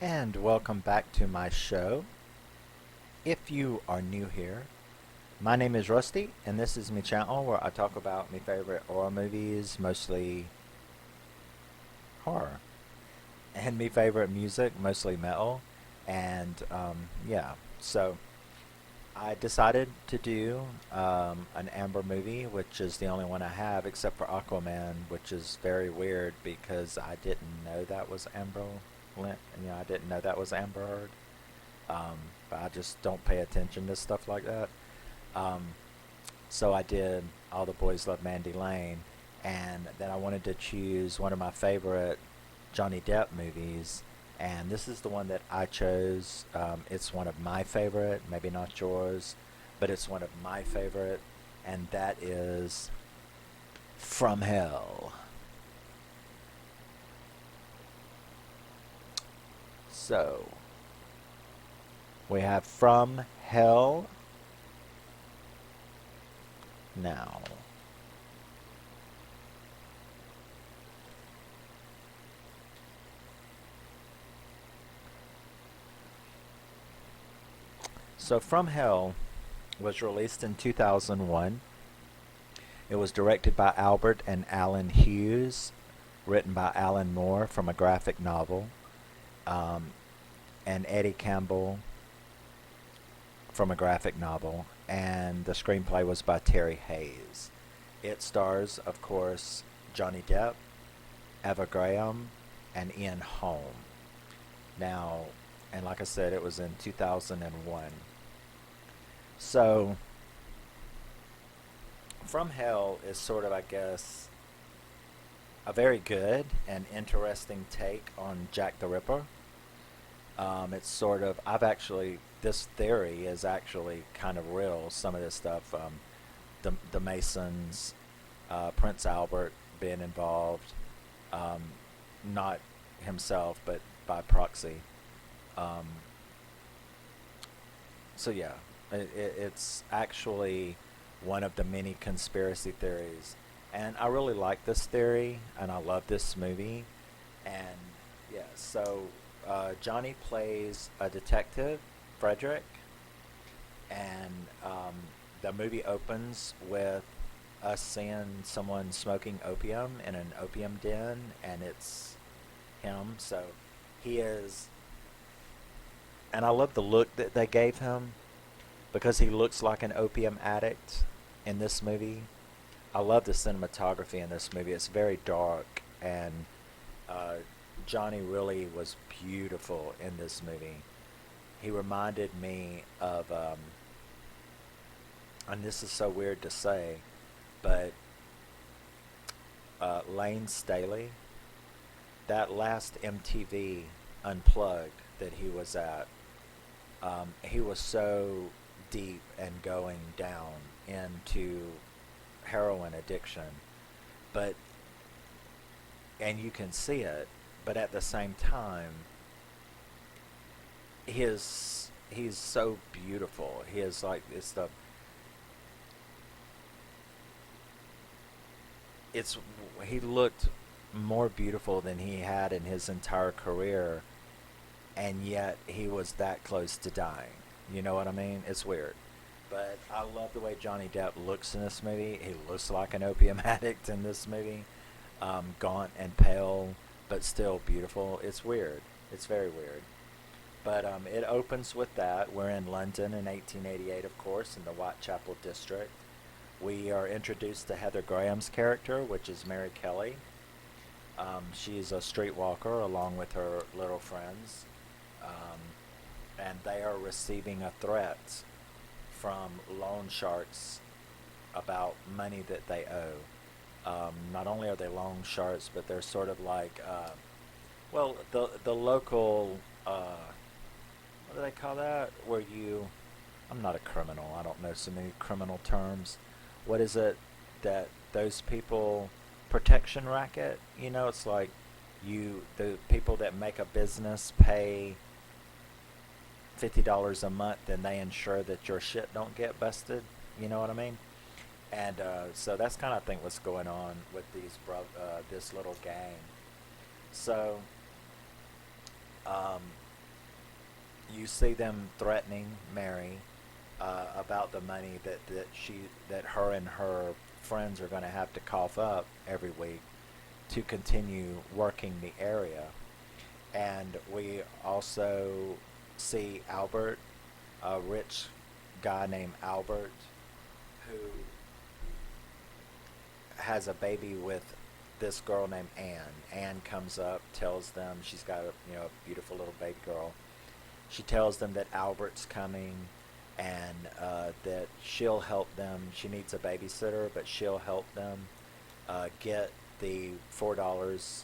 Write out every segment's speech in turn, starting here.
And welcome back to my show. If you are new here, my name is Rusty, and this is my channel where I talk about my favorite horror movies, mostly horror, and my favorite music, mostly metal. And yeah, so I decided to do an Amber movie, which is the only one I have, except for Aquaman, which is very weird because I didn't know that was Amber. I didn't know that was Amber Heard. Um, but I just don't pay attention to stuff like that. Um, so I did All the Boys Love Mandy Lane, and then I wanted to choose one of my favorite Johnny Depp movies, and this is the one that I chose. It's one of my favorite, maybe not yours, but it's one of my favorite, and that is From Hell. So we have From Hell now. So From Hell was released in 2001. It was directed by Albert and Alan Hughes, written by Alan Moore from a graphic novel, um, and Eddie Campbell from a graphic novel, and the screenplay was by Terry Hayes. It stars, of course, Johnny Depp, Eva Graham, and Ian Holm. Now, and like I said, it was in 2001. So, From Hell is sort of, I guess, a very good and interesting take on Jack the Ripper. It's sort of, this theory is actually kind of real. Some of this stuff, the Masons, Prince Albert being involved, um, not himself, but by proxy. Um, so yeah, it's actually one of the many conspiracy theories, and I really like this theory, and I love this movie, and yeah. So Johnny plays a detective, Frederick, and the movie opens with us seeing someone smoking opium in an opium den, and it's him. So he is, and I love the look that they gave him because he looks like an opium addict in this movie. I love the cinematography in this movie. It's very dark, and uh, Johnny really was beautiful in this movie. He reminded me of, and this is so weird to say, but Lane Staley, that last MTV Unplugged that he was at, he was so deep and going down into heroin addiction, but and you can see it, but at the same time, he's so beautiful. He is like it's he looked more beautiful than he had in his entire career, and yet he was that close to dying. You know what I mean? It's weird. But I love the way Johnny Depp looks in this movie. He looks like an opium addict in this movie. Gaunt and pale, but still beautiful. It's weird. It's very weird. But it opens with that. We're in London in 1888, of course, in the Whitechapel district. We are introduced to Heather Graham's character, which is Mary Kelly. She's a streetwalker along with her little friends, um, and they are receiving a threat from loan sharks about money that they owe. Not only are they loan sharks, but they're sort of like, well, the local, what do they call that? Where you, I'm not a criminal. I don't know so many criminal terms. What is it that those people, protection racket? You know, it's like the people that make a business pay $50 a month, and they ensure that your shit don't get busted. You know what I mean? And so that's kind of I think what's going on with this little gang. So see them threatening Mary about the money that her and her friends are going to have to cough up every week to continue working the area. And we also see Albert, a rich guy named Albert, who has a baby with this girl named Anne. Anne comes up, tells them she's got a beautiful little baby girl. She tells them that Albert's coming, and that she'll help them. She needs a babysitter, but she'll help them get the $4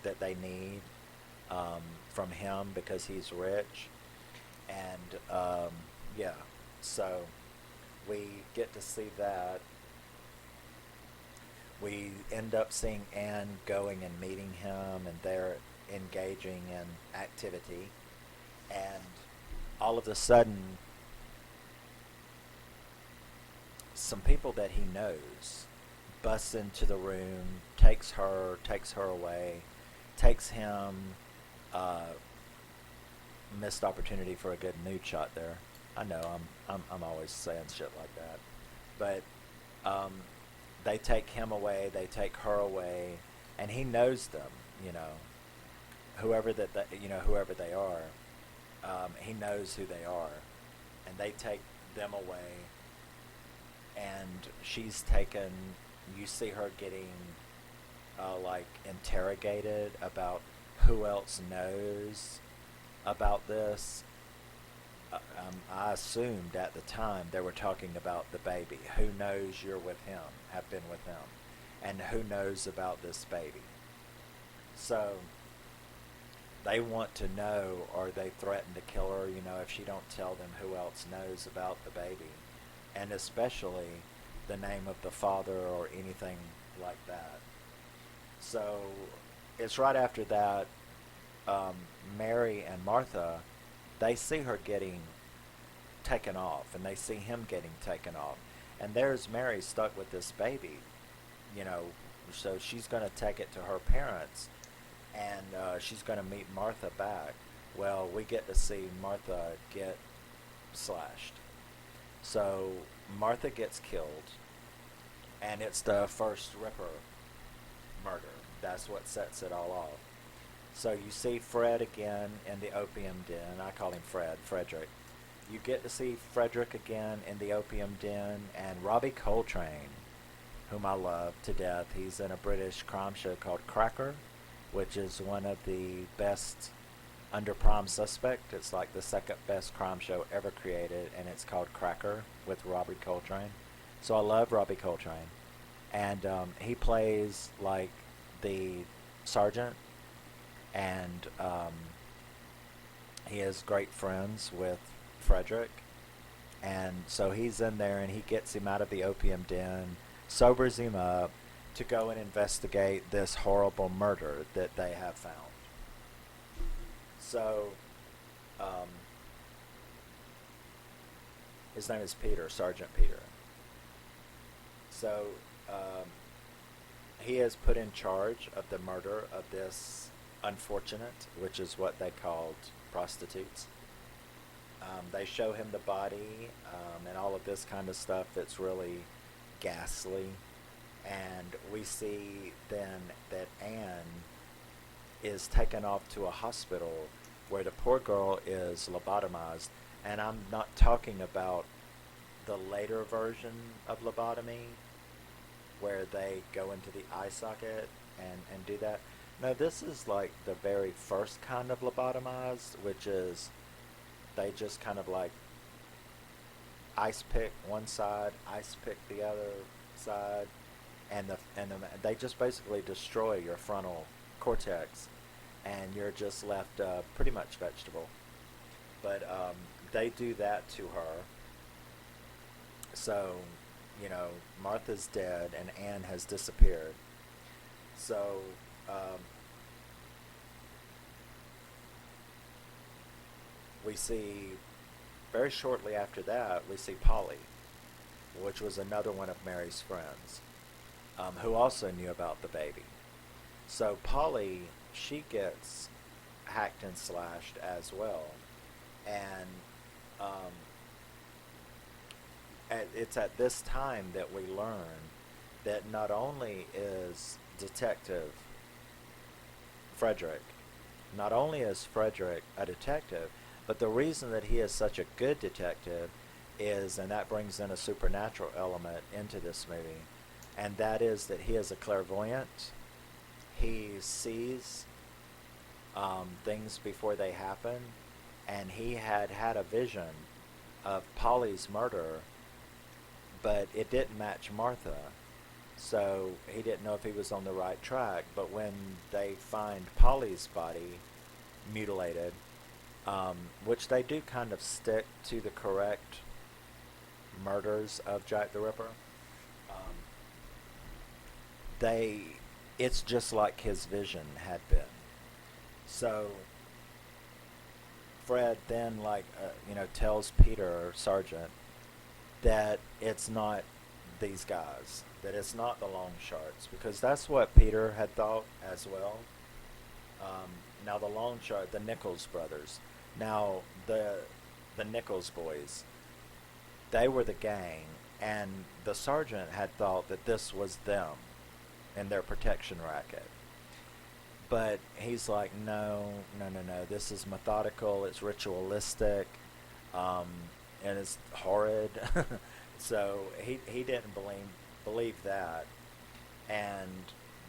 that they need from him because he's rich. And yeah, so we get to see that. We end up seeing Anne going and meeting him, and they're engaging in activity. And all of a sudden, some people that he knows busts into the room, takes her away, takes him. Missed opportunity for a good nude shot there. I know I'm always saying shit like that, but they take him away, they take her away, and he knows them. Whoever whoever they are, he knows who they are, and they take them away. And she's taken. You see her getting interrogated about who else knows about this. I assumed at the time they were talking about the baby. Who knows you're with him, have been with him, and who knows about this baby. So they want to know, or they threaten to kill her, if she don't tell them who else knows about the baby, and especially the name of the father or anything like that. So it's right after that, Mary and Martha, they see her getting taken off, and they see him getting taken off, and there's Mary stuck with this baby, so she's going to take it to her parents, and she's going to meet Martha back. Well, we get to see Martha get slashed. So Martha gets killed, and it's the first Ripper murder. That's what sets it all off. So you see Fred again in the opium den. I call him Frederick. You get to see Frederick again in the opium den, and Robbie Coltrane, whom I love to death. He's in a British crime show called Cracker, which is one of the best under Prime Suspect. It's like the second best crime show ever created, and it's called Cracker with Robbie Coltrane. So I love Robbie Coltrane. And he plays like the sergeant, and he is great friends with Frederick. And so he's in there, and he gets him out of the opium den, sobers him up to go and investigate this horrible murder that they have found. So his name is Peter, Sergeant Peter. So he is put in charge of the murder of this unfortunate, which is what they called prostitutes. They show him the body and all of this kind of stuff. It's really ghastly. And we see then that Anne is taken off to a hospital where the poor girl is lobotomized. And I'm not talking about the later version of lobotomy where they go into the eye socket and do that. No, this is like the very first kind of lobotomized, which is they just kind of like ice pick one side, ice pick the other side, and they just basically destroy your frontal cortex, and you're just left pretty much vegetable. But they do that to her. So, Martha's dead and Anne has disappeared. So, we see, very shortly after that, we see Polly, which was another one of Mary's friends, who also knew about the baby. So Polly, she gets hacked and slashed as well. And um, it's at this time that we learn that not only is Detective Frederick, not only is Frederick a detective, but the reason that he is such a good detective is, and that brings in a supernatural element into this movie, and that is that he is a clairvoyant. He sees things before they happen, and he had had a vision of Polly's murder, but it didn't match Martha. So he didn't know if he was on the right track. But when they find Polly's body mutilated, which they do kind of stick to the correct murders of Jack the Ripper, um, they it's just like his vision had been. So Fred then, tells Peter Sergeant that it's not these guys, that it's not the long sharks, because that's what Peter had thought as well. Um, Now the long shark, the Nichols brothers, now the Nichols boys, they were the gang, and the sergeant had thought that this was them and their protection racket. But he's like, no, no, no, no. This is methodical. It's ritualistic, um, and it's horrid. So he didn't believe that. And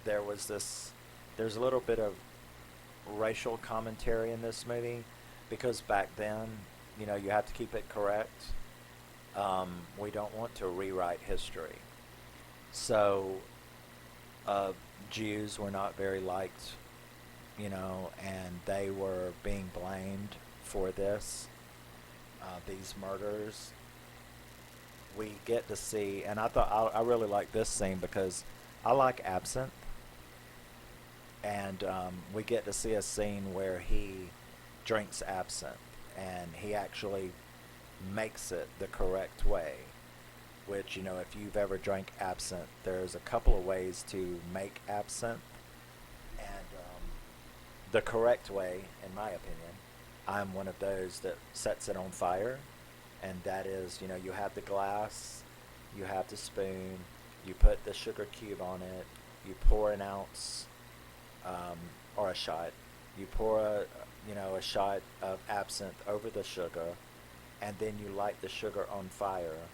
there was this. There's a little bit of racial commentary in this movie, because back then, you have to keep it correct. We don't want to rewrite history. So uh, Jews were not very liked, and they were being blamed for these murders. We get to see, and I really like this scene because I like absinthe, and we get to see a scene where he drinks absinthe, and he actually makes it the correct way. Which, if you've ever drank absinthe, there's a couple of ways to make absinthe, and the correct way, in my opinion, I'm one of those that sets it on fire, and that is, you have the glass, you have the spoon, you put the sugar cube on it, you pour an ounce, um, or a shot, you pour a shot of absinthe over the sugar, and then you light the sugar on fire,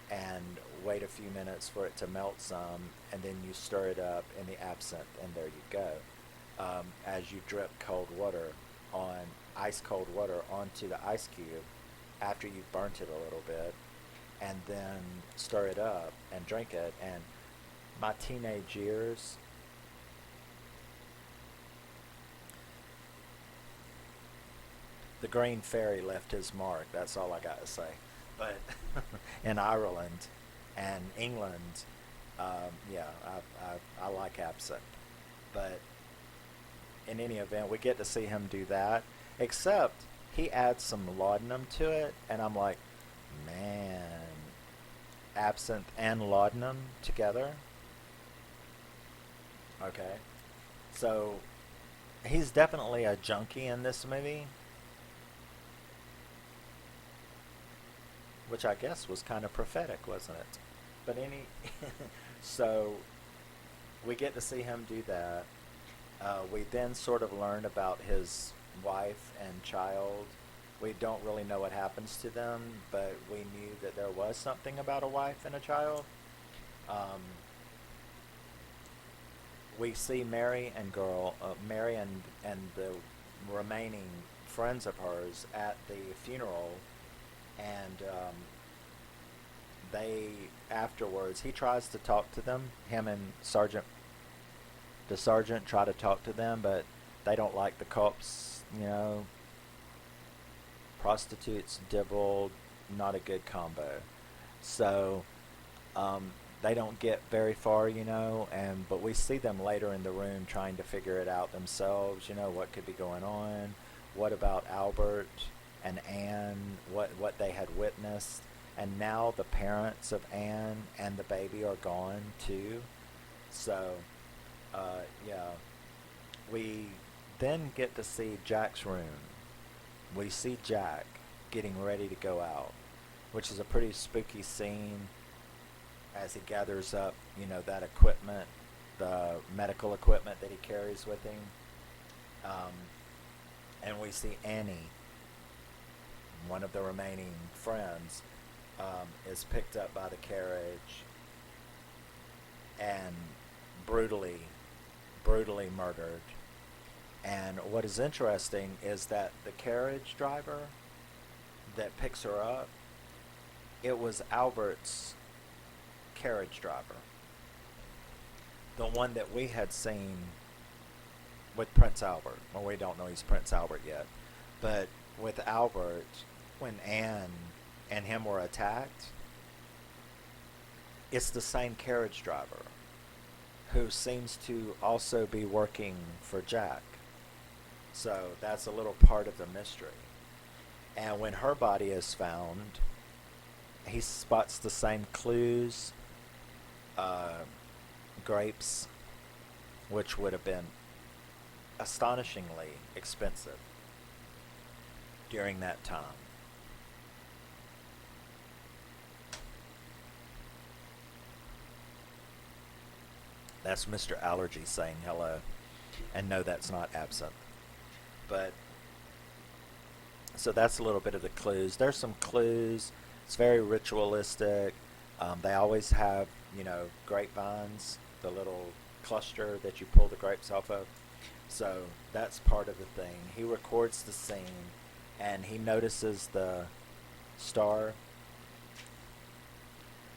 and wait a few minutes for it to melt some, and then you stir it up in the absinthe, and there you go. As you drip ice cold water onto the ice cube after you've burnt it a little bit, and then stir it up and drink it. And my teenage years, the Green Fairy left his mark. That's all I got to say. But in Ireland and England, yeah, I like absinthe. But in any event, we get to see him do that. Except he adds some laudanum to it, and I'm like, man, absinthe and laudanum together. Okay, so he's definitely a junkie in this movie, which I guess was kind of prophetic, wasn't it? But so we get to see him do that. We then sort of learn about his wife and child. We don't really know what happens to them, but we knew that there was something about a wife and a child. Um, we see Mary and the remaining friends of hers at the funeral, and they afterwards he tries to talk to them. Him and the sergeant try to talk to them, but they don't like the cops. Prostitutes, dibble, not a good combo. So they don't get very far, and but we see them later in the room trying to figure it out themselves. What could be going on? What about Albert and Anne? What they had witnessed, and now the parents of Anne and the baby are gone too. So yeah, we then get to see Jack's room, we see Jack getting ready to go out, which is a pretty spooky scene as he gathers up, that equipment, the medical equipment that he carries with him. Um, and we see Annie, one of the remaining friends, is picked up by the carriage and brutally, brutally murdered. And what is interesting is that the carriage driver that picks her up, it was Albert's carriage driver, the one that we had seen with Prince Albert. Well, we don't know he's Prince Albert yet, but with Albert, when Anne and him were attacked, it's the same carriage driver who seems to also be working for Jack. So that's a little part of the mystery. And when her body is found, he spots the same clues, grapes, which would have been astonishingly expensive during that time. That's Mr. Allergy saying hello. And no, that's not absinthe. But, so that's a little bit of the clues. There's some clues. It's very ritualistic. They always have, grapevines, the little cluster that you pull the grapes off of. So that's part of the thing. He records the scene and he notices the star.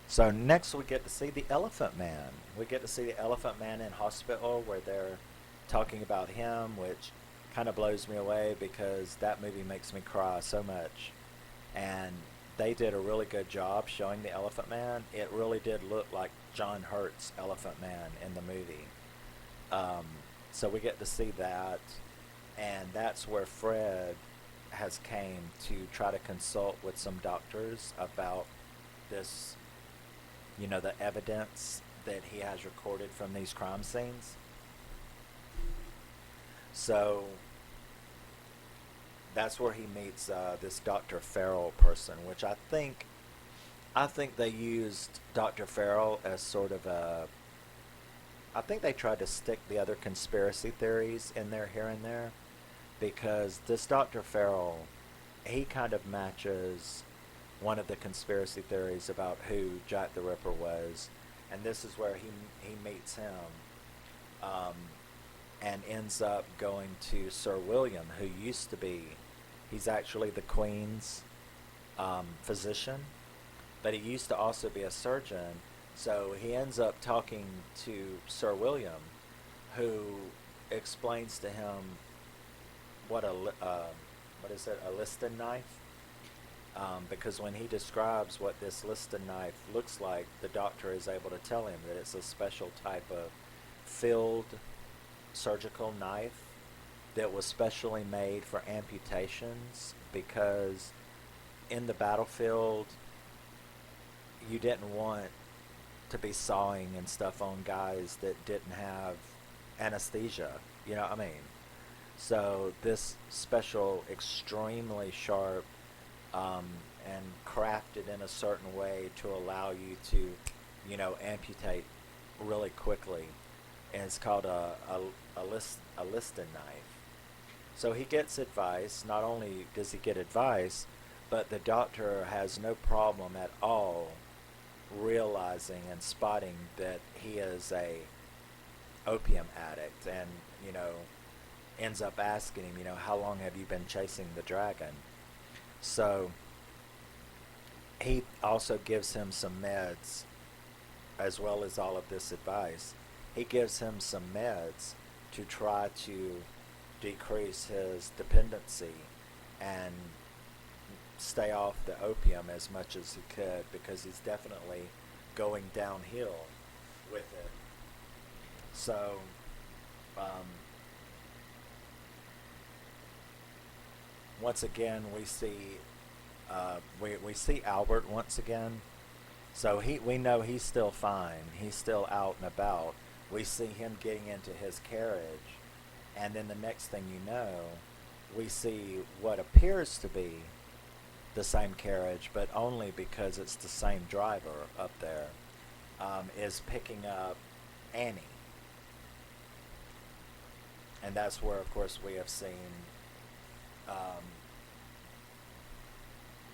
So next we get to see the Elephant Man. We get to see the Elephant Man in hospital where they're talking about him, which kind of blows me away because that movie makes me cry so much. And they did a really good job showing the Elephant Man. It really did look like John Hurt's Elephant Man in the movie. So we get to see that, and that's where Fred has came to try to consult with some doctors about this, the evidence that he has recorded from these crime scenes. So that's where he meets this Dr. Farrell person, which I think they used Dr. Farrell as sort of a. I think they tried to stick the other conspiracy theories in there here and there, because this Dr. Farrell, he kind of matches one of the conspiracy theories about who Jack the Ripper was, and this is where he meets him, and ends up going to Sir William, who used to be, he's actually the Queen's physician, but he used to also be a surgeon. So he ends up talking to Sir William, who explains to him what is it, a Liston knife? Because when he describes what this Liston knife looks like, the doctor is able to tell him that it's a special type of filled surgical knife that was specially made for amputations, because in the battlefield you didn't want to be sawing and stuff on guys that didn't have anesthesia, so this special, extremely sharp, and crafted in a certain way to allow you to, amputate really quickly, and it's called a Liston knife. So he gets advice. Not only does he get advice, but the doctor has no problem at all realizing and spotting that he is a opium addict, and ends up asking him, how long have you been chasing the dragon? So he also gives him some meds, as well as all of this advice. He gives him some meds to try to decrease his dependency and stay off the opium as much as he could, because he's definitely going downhill with it. So once again we see we see Albert once again. So we know he's still fine. He's still out and about. We see him getting into his carriage, and then the next thing you know, we see what appears to be the same carriage, but only because it's the same driver up there, is picking up Annie. And that's where, of course, we have seen um,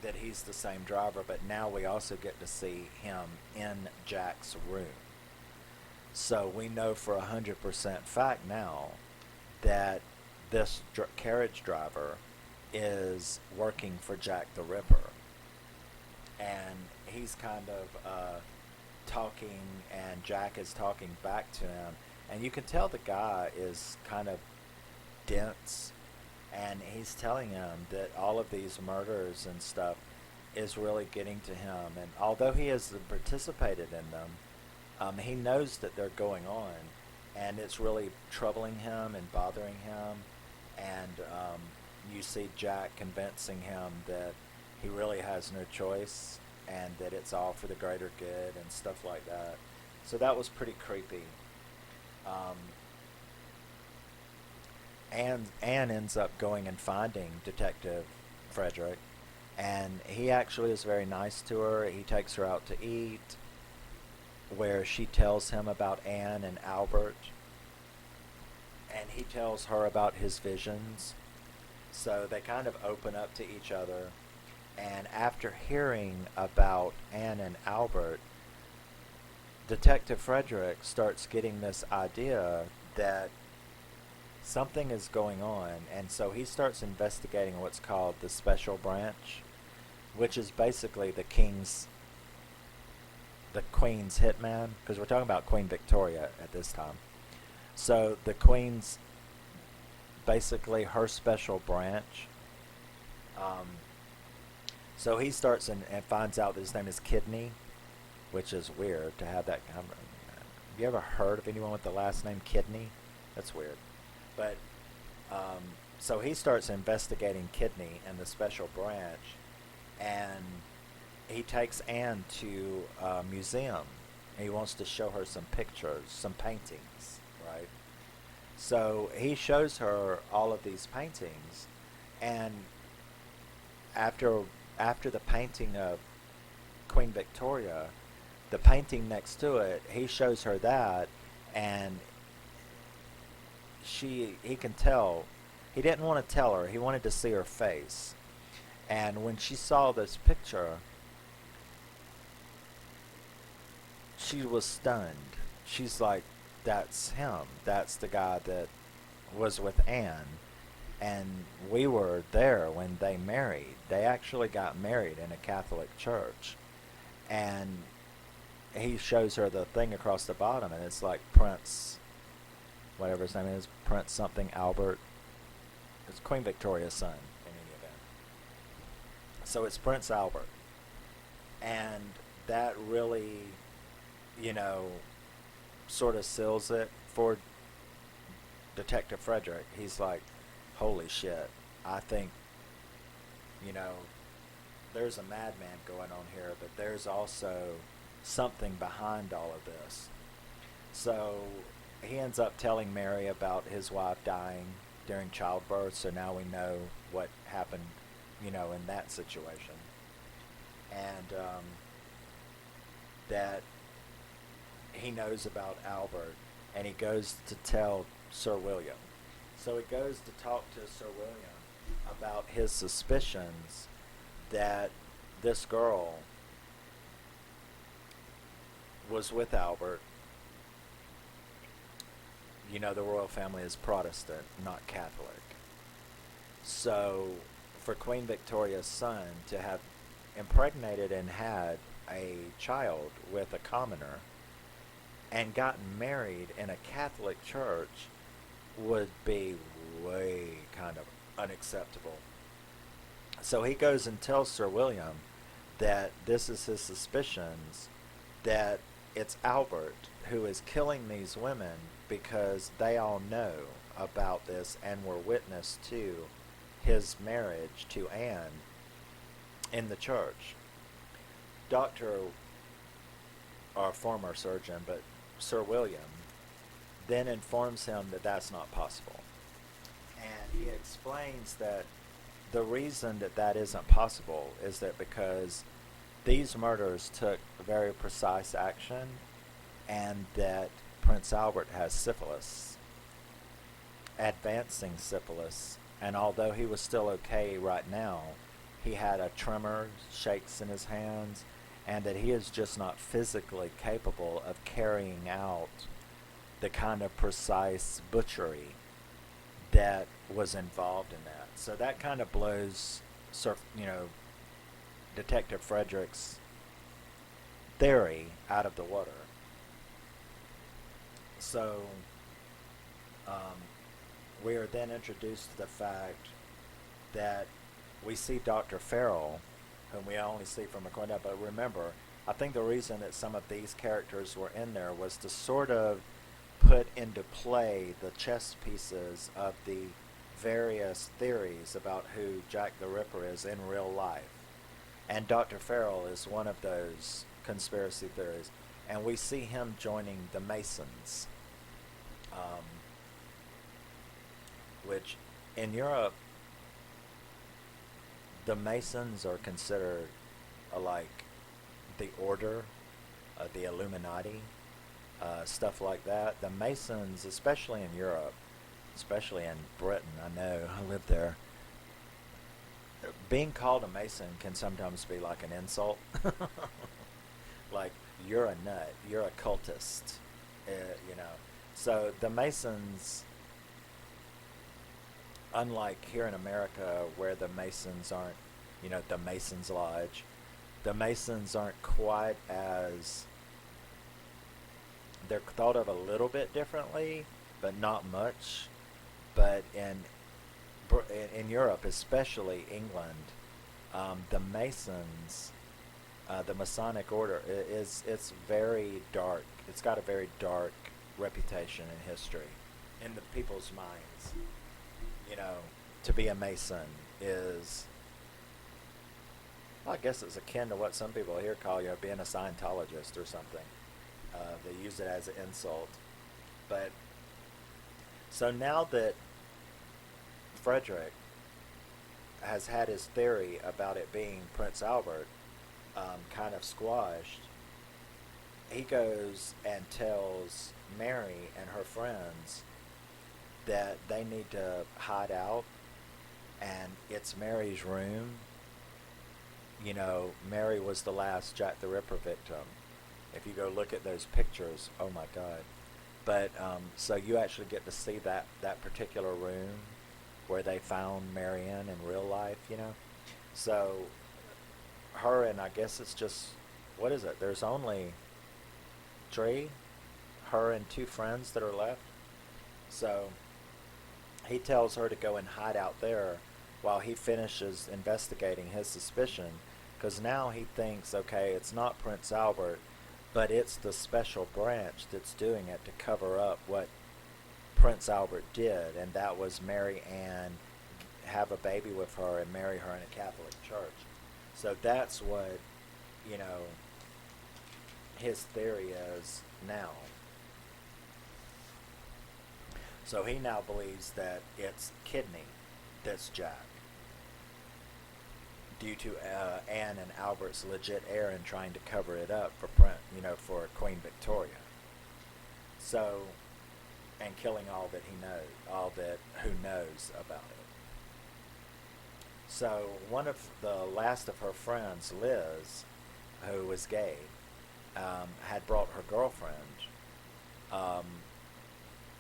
that he's the same driver, but now we also get to see him in Jack's room. So we know for 100% fact now that this carriage driver is working for Jack the Ripper. And he's kind of talking, and Jack is talking back to him. And you can tell the guy is kind of dense, and he's telling him that all of these murders and stuff is really getting to him. And although he has participated in them, he knows that they're going on, and it's really troubling him and bothering him. And you see Jack convincing him that he really has no choice, and that it's all for the greater good and stuff like that. So that was pretty creepy. Um, Anne ends up going and finding Detective Frederick, and he actually is very nice to her. He takes her out to eat, where she tells him about Anne and Albert, and he tells her about his visions. So they kind of open up to each other, and after hearing about Anne and Albert, Detective Frederick starts getting this idea that something is going on, and so he starts investigating what's called the Special Branch, which is basically the Queen's hitman, because we're talking about Queen Victoria at this time. So the Queen's, basically her special branch. So he starts and finds out that his name is Kidney, which is weird to have that. Have you ever heard of anyone with the last name Kidney? That's weird. But so he starts investigating Kidney and the special branch, and he takes Anne to a museum. He wants to show her some pictures, some paintings, right? So he shows her all of these paintings, and after the painting of Queen Victoria, the painting next to it, he shows her that, and he can tell. He didn't want to tell her. He wanted to see her face. And when she saw this picture, she was stunned. She's like, that's him. That's the guy that was with Anne. And we were there when they married. They actually got married in a Catholic church. And he shows her the thing across the bottom, and it's like Prince, whatever his name is, Prince something Albert. It's Queen Victoria's son in any event. So it's Prince Albert. And that really, sort of seals it for Detective Frederick. He's like, holy shit, I think, there's a madman going on here, but there's also something behind all of this. So he ends up telling Mary about his wife dying during childbirth, so now we know what happened, in that situation. And that he knows about Albert, and he goes to tell Sir William. So he goes to talk to Sir William about his suspicions that this girl was with Albert. The royal family is Protestant, not Catholic. So for Queen Victoria's son to have impregnated and had a child with a commoner and gotten married in a Catholic church would be way kind of unacceptable. So he goes and tells Sir William that this is his suspicions, that it's Albert who is killing these women because they all know about this and were witness to his marriage to Anne in the church. Dr. or former surgeon, but Sir William then informs him that that's not possible. And he explains that the reason that that isn't possible is that because these murders took very precise action, and that Prince Albert has syphilis, advancing syphilis, and although he was still okay right now, he had a tremor, shakes in his hands, and that he is just not physically capable of carrying out the kind of precise butchery that was involved in that. So that kind of blows, Detective Frederick's theory out of the water. So um, we are then introduced to the fact that we see Dr. Farrell, whom we only see from a corner. But remember, I think the reason that some of these characters were in there was to sort of put into play the chess pieces of the various theories about who Jack the Ripper is in real life. And Dr. Farrell is one of those conspiracy theories. And we see him joining the Masons, um, which in Europe, the Masons are considered like the order, the Illuminati, stuff like that. The Masons, especially in Europe, especially in Britain, I know, I lived there. Being called a Mason can sometimes be like an insult. Like, you're a nut, you're a cultist, uh, you know. So the Masons, unlike here in America where the Masons aren't, the Masons Lodge, the Masons aren't quite as, they're thought of a little bit differently, but not much. But in Europe, especially England, the Masons, the Masonic order it's very dark. It's got a very dark reputation in history, in the people's minds. You know, to be a Mason is, well, I guess it's akin to what some people here call being a Scientologist or something. They use it as an insult. But so now that Frederick has had his theory about it being Prince Albert kind of squashed, he goes and tells Mary and her friends that they need to hide out, and it's Mary's room. Mary was the last Jack the Ripper victim. If you go look at those pictures, oh my God. But so you actually get to see that particular room where they found Marianne in real life. So her and I guess it's just, what is it? There's only three, her and two friends that are left. So he tells her to go and hide out there while he finishes investigating his suspicion, because now he thinks, okay, it's not Prince Albert, but it's the special branch that's doing it to cover up what Prince Albert did, and that was marry Anne, have a baby with her, and marry her in a Catholic church. So that's what, his theory is now. So he now believes that it's Kidney that's Jack, due to Anne and Albert's legit heir and trying to cover it up for Queen Victoria. So, and killing all that he knows, all that who knows about it. So one of the last of her friends, Liz, who was gay, had brought her girlfriend um,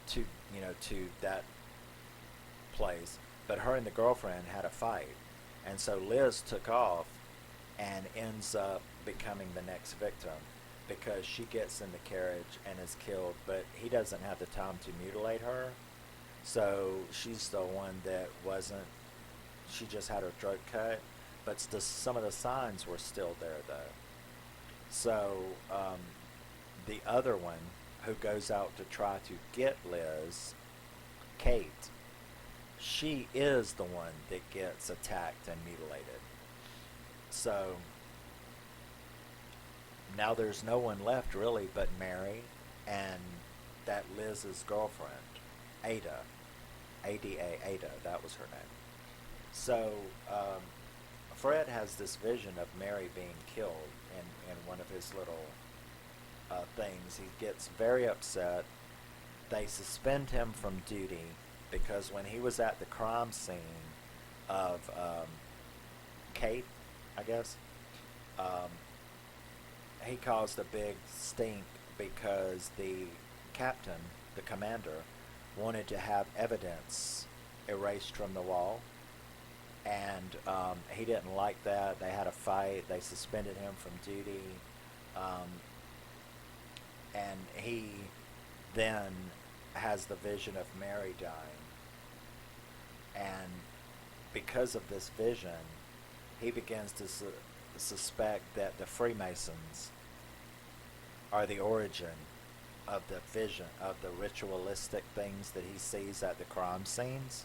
to that place, but her and the girlfriend had a fight, and so Liz took off and ends up becoming the next victim, because she gets in the carriage and is killed, but he doesn't have the time to mutilate her, so she's the one that wasn't. She just had her throat cut, but some of the signs were still there though. So the other one, who goes out to try to get Liz, Kate, she is the one that gets attacked and mutilated. So now there's no one left really but Mary and that Liz's girlfriend, Ada. Ada, that was her name. So Fred has this vision of Mary being killed in one of his little things. He gets very upset. They suspend him from duty because when he was at the crime scene of Kate, I guess, um, he caused a big stink because the captain, the commander, wanted to have evidence erased from the wall, and he didn't like that. They had a fight. They suspended him from duty, um, and he then has the vision of Mary dying, and because of this vision, he begins to suspect that the Freemasons are the origin of the vision of the ritualistic things that he sees at the crime scenes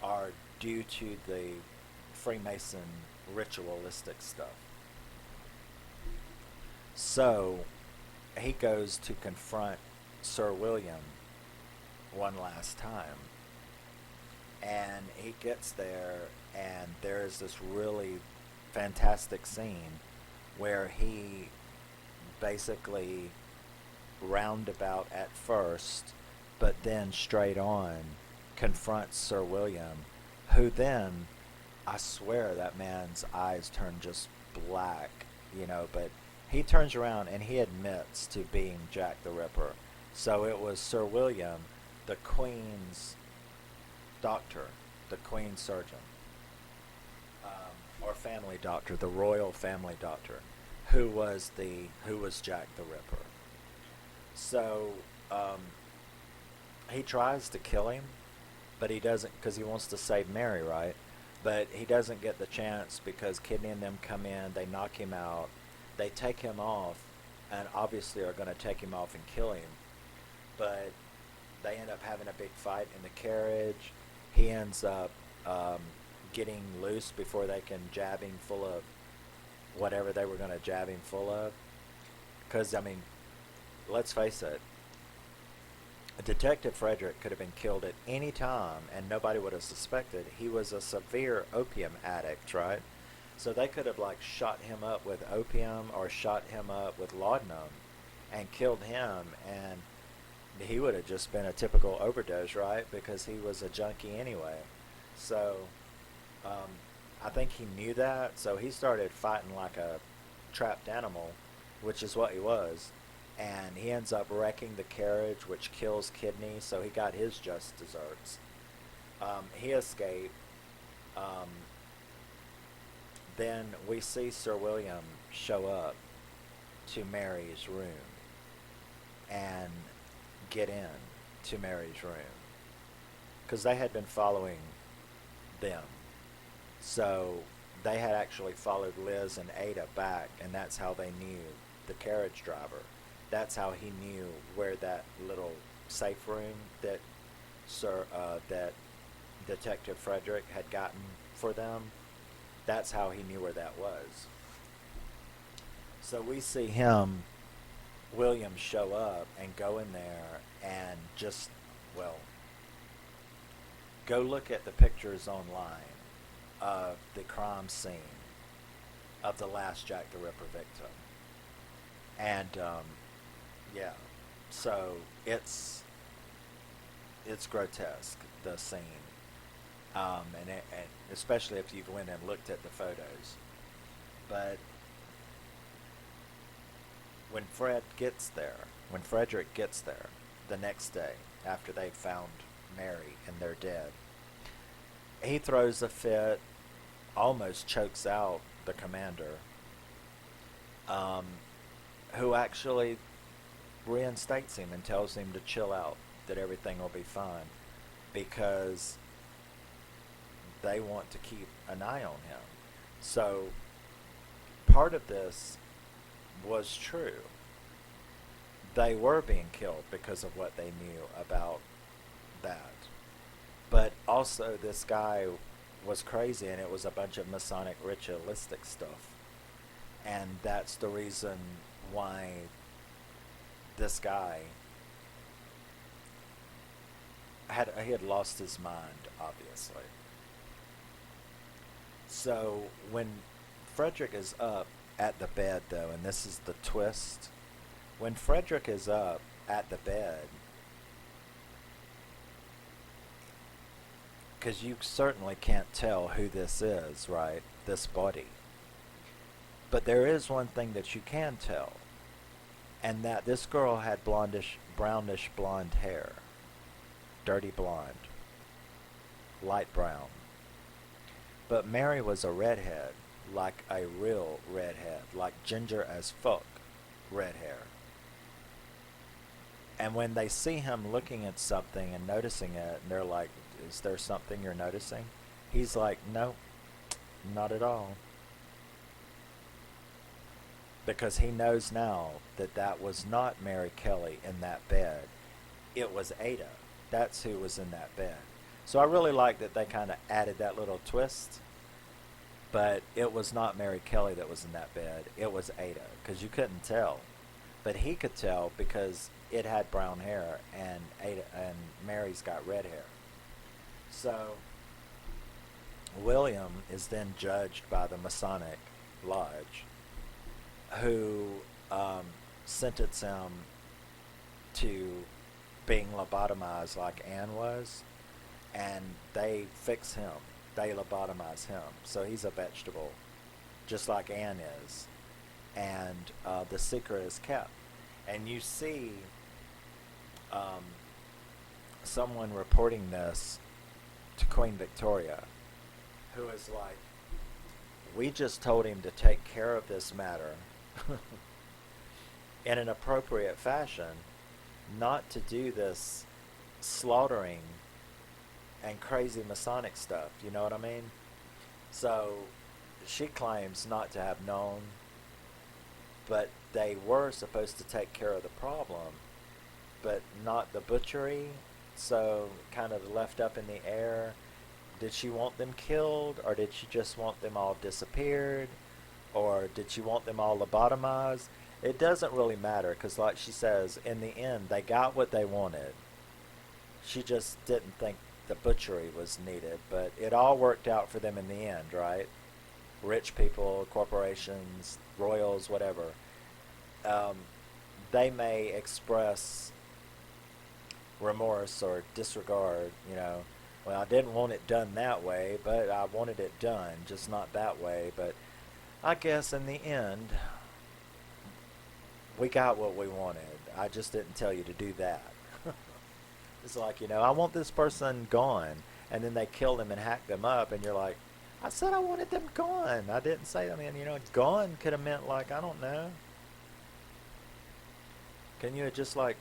are due to the Freemason ritualistic stuff. So he goes to confront Sir William one last time, and he gets there, and there's this really fantastic scene where he basically roundabout at first, but then straight on confronts Sir William, who then, I swear that man's eyes turn just black, but he turns around and he admits to being Jack the Ripper. So it was Sir William, the Queen's doctor, the Queen's surgeon, or family doctor, the royal family doctor, who was Jack the Ripper. So he tries to kill him, but he doesn't, because he wants to save Mary, right? But he doesn't get the chance because Kidney and them come in, they knock him out, they take him off, and obviously are going to take him off and kill him. But they end up having a big fight in the carriage. He ends up getting loose before they can jab him full of whatever they were going to jab him full of. Because, let's face it, Detective Frederick could have been killed at any time and nobody would have suspected. He was a severe opium addict, right? So they could have shot him up with opium or shot him up with laudanum and killed him, and he would have just been a typical overdose, right? Because he was a junkie anyway. So I think he knew that, so he started fighting like a trapped animal, which is what he was. And he ends up wrecking the carriage, which kills Kidney, so he got his just desserts. He escaped. Then we see Sir William show up to Mary's room and get in to Mary's room because they had been following them. So they had actually followed Liz and Ada back, and that's how they knew the carriage driver. That's how he knew where that little safe room that that Detective Frederick had gotten for them. That's how he knew where that was. So we see him, William, show up and go in there and just, well, go look at the pictures online of the crime scene of the last Jack the Ripper victim. And yeah, so it's grotesque, the scene, and especially if you've went and looked at the photos. But when Frederick gets there the next day after they've found Mary and they're dead, he throws a fit, almost chokes out the commander, who actually reinstates him and tells him to chill out, that everything will be fine, because they want to keep an eye on him. So part of this was true. They were being killed because of what they knew about that. But also this guy was crazy, and it was a bunch of Masonic ritualistic stuff. And that's the reason why this guy he had lost his mind, obviously. So when Frederick is up at the bed, though, and this is the twist, when Frederick is up at the bed, because you certainly can't tell who this is, right? This body. But there is one thing that you can tell, and that this girl had blondish, brownish blonde hair, dirty blonde, light brown. But Mary was a redhead, like a real redhead, like ginger as fuck red hair. And when they see him looking at something and noticing it, and they're like, is there something you're noticing? He's like, no, not at all. Because he knows now that that was not Mary Kelly in that bed. It was Ada. That's who was in that bed. So I really like that they kind of added that little twist. But it was not Mary Kelly that was in that bed. It was Ada. Because you couldn't tell. But he could tell because it had brown hair and Ada and Mary's got red hair. So William is then judged by the Masonic Lodge, who sentence him to being lobotomized like Anne was, and they fix him. They lobotomize him, so he's a vegetable, just like Anne is, and the secret is kept. And you see um, someone reporting this to Queen Victoria, who is like, we just told him to take care of this matter in an appropriate fashion, not to do this slaughtering and crazy Masonic stuff. You know what I mean? So she claims not to have known, but they were supposed to take care of the problem, but not the butchery. So kind of left up in the air. Did she want them killed, or did she just want them all disappeared, or did she want them all lobotomized? It doesn't really matter, because like she says, in the end, they got what they wanted. She just didn't think the butchery was needed, but it all worked out for them in the end, right? Rich people, corporations, royals, whatever. Um, they may express remorse or disregard, you know. Well, I didn't want it done that way, but I wanted it done, just not that way. But I guess in the end, we got what we wanted. I just didn't tell you to do that. It's like, you know, I want this person gone. And then they kill them and hack them up. And you're like, I said I wanted them gone. I didn't say, I mean, you know, gone could have meant like, I don't know. Can you have just like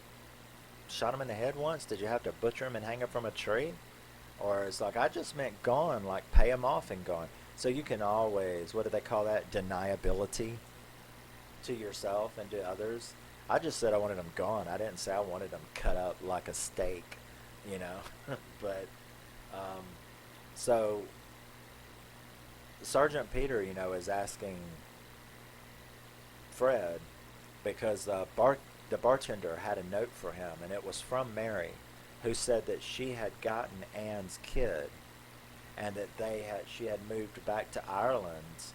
shot him in the head once? Did you have to butcher him and hang him from a tree? Or it's like, I just meant gone, like pay him off and gone. So you can always, what do they call that? Deniability to yourself and to others. I just said I wanted them gone. I didn't say I wanted them cut up like a steak, you know. But, um, so Sergeant Peter, you know, is asking Fred because the bartender had a note for him, and it was from Mary, who said that she had gotten Anne's kid, and that she had moved back to Ireland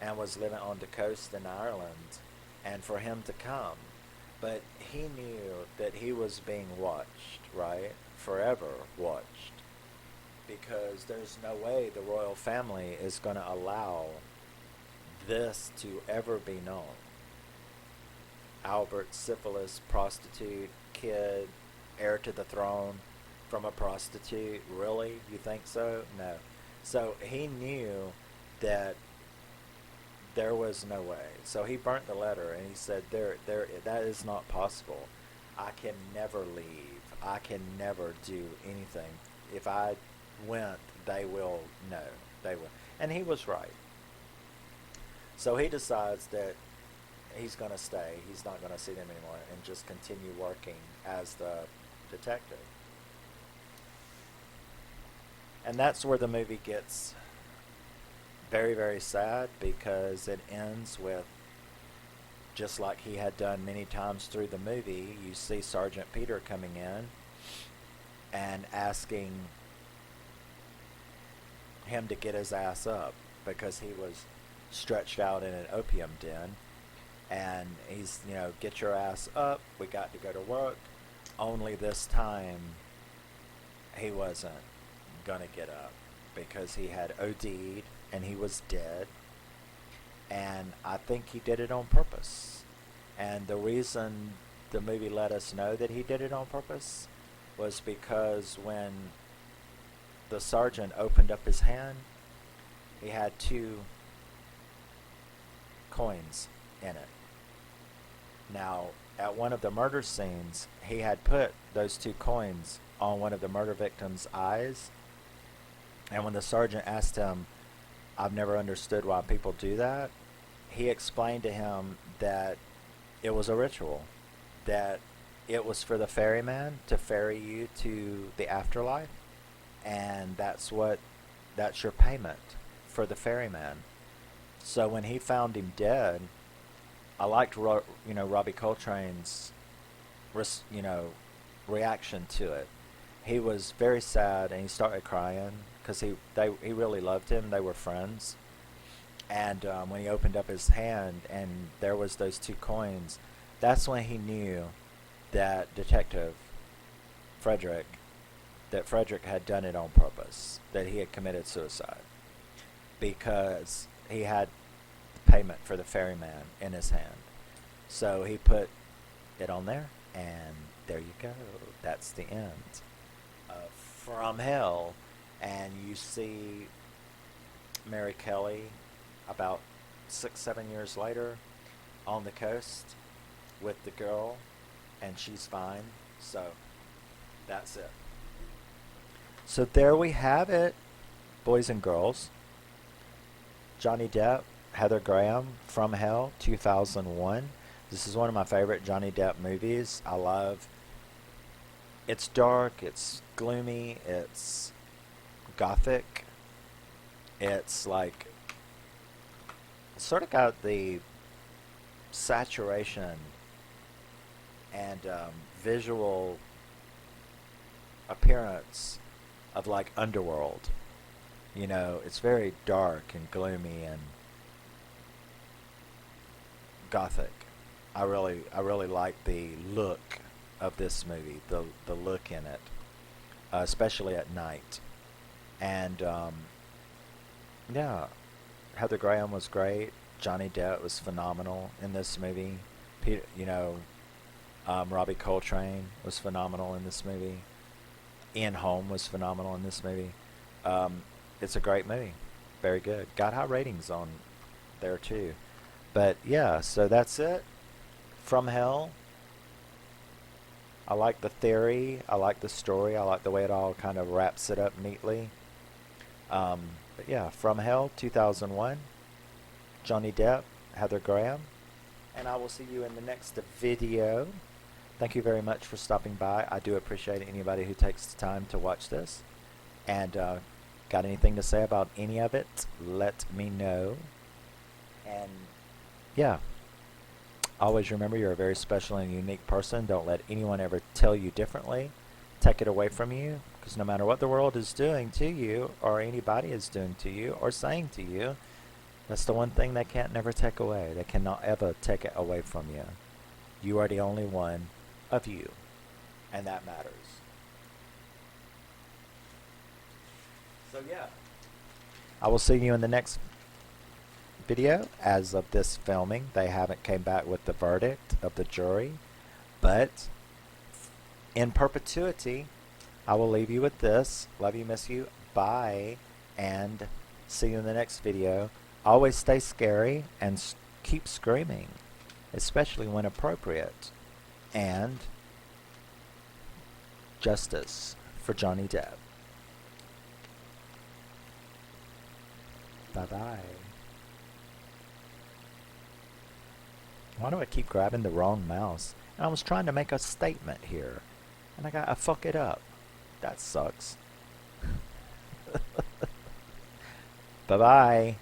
and was living on the coast in Ireland, and for him to come. But he knew that he was being watched, right? Forever watched. Because there's no way the royal family is going to allow this to ever be known. Albert, syphilis, prostitute, kid, heir to the throne from a prostitute. Really? You think so? No. So he knew that there was no way. So he burnt the letter and he said, that is not possible. I can never leave. I can never do anything. If I went, they will know. They will. And he was right. So he decides that he's going to stay. He's not going to see them anymore and just continue working as the detective. And that's where the movie gets very, very sad, because it ends with, just like he had done many times through the movie, you see Sergeant Peter coming in, and asking him to get his ass up because he was stretched out in an opium den. And he's, get your ass up. We got to go to work. Only this time, he wasn't gonna get up because he had OD'd and he was dead. And I think he did it on purpose. And the reason the movie let us know that he did it on purpose was because when the sergeant opened up his hand, he had 2 coins in it. Now, at one of the murder scenes, he had put those 2 coins on one of the murder victim's eyes. And when the sergeant asked him, "I've never understood why people do that," he explained to him that it was a ritual, that it was for the ferryman to ferry you to the afterlife, and that's your payment for the ferryman. So when he found him dead, I liked Robbie Coltrane's reaction to it. He was very sad and he started crying because he really loved him. They were friends. And when he opened up his hand and there was those 2 coins, that's when he knew that Frederick had done it on purpose, that he had committed suicide because he had payment for the ferryman in his hand. So he put it on there, and there you go. That's the end of From Hell. And you see Mary Kelly about 6-7 years later on the coast with the girl, and she's fine. So that's it. So there we have it, boys and girls. Johnny Depp, Heather Graham, From Hell, 2001. This is one of my favorite Johnny Depp movies. I love. It's dark, it's gloomy, it's gothic. It's like sort of got the saturation and visual appearance of like Underworld. It's very dark and gloomy and gothic. I really like the look of this movie, the look in it, especially at night. And yeah, Heather Graham was great. Johnny Depp was phenomenal in this movie. Robbie Coltrane was phenomenal in this movie. Holm was phenomenal in this movie. It's a great movie. Very good. Got high ratings on there too. But yeah, so that's it. From Hell. I like the theory. I like the story. I like the way it all kind of wraps it up neatly. But yeah, From Hell, 2001. Johnny Depp, Heather Graham. And I will see you in the next video. Thank you very much for stopping by. I do appreciate anybody who takes the time to watch this. And got anything to say about any of it, let me know. And yeah, always remember you're a very special and unique person. Don't let anyone ever tell you differently. Take it away from you, because no matter what the world is doing to you, or anybody is doing to you, or saying to you, that's the one thing they can't never take away. They cannot ever take it away from you. You are the only one of you, and that matters. So yeah, I will see you in the next video. As of this filming, they haven't came back with the verdict of the jury, but in perpetuity, I will leave you with this. Love you, miss you, bye, and see you in the next video. Always stay scary and keep screaming, especially when appropriate. And justice for Johnny Depp. Bye-bye. Why do I keep grabbing the wrong mouse? And I was trying to make a statement here, and I gotta fuck it up. That sucks. Bye-bye.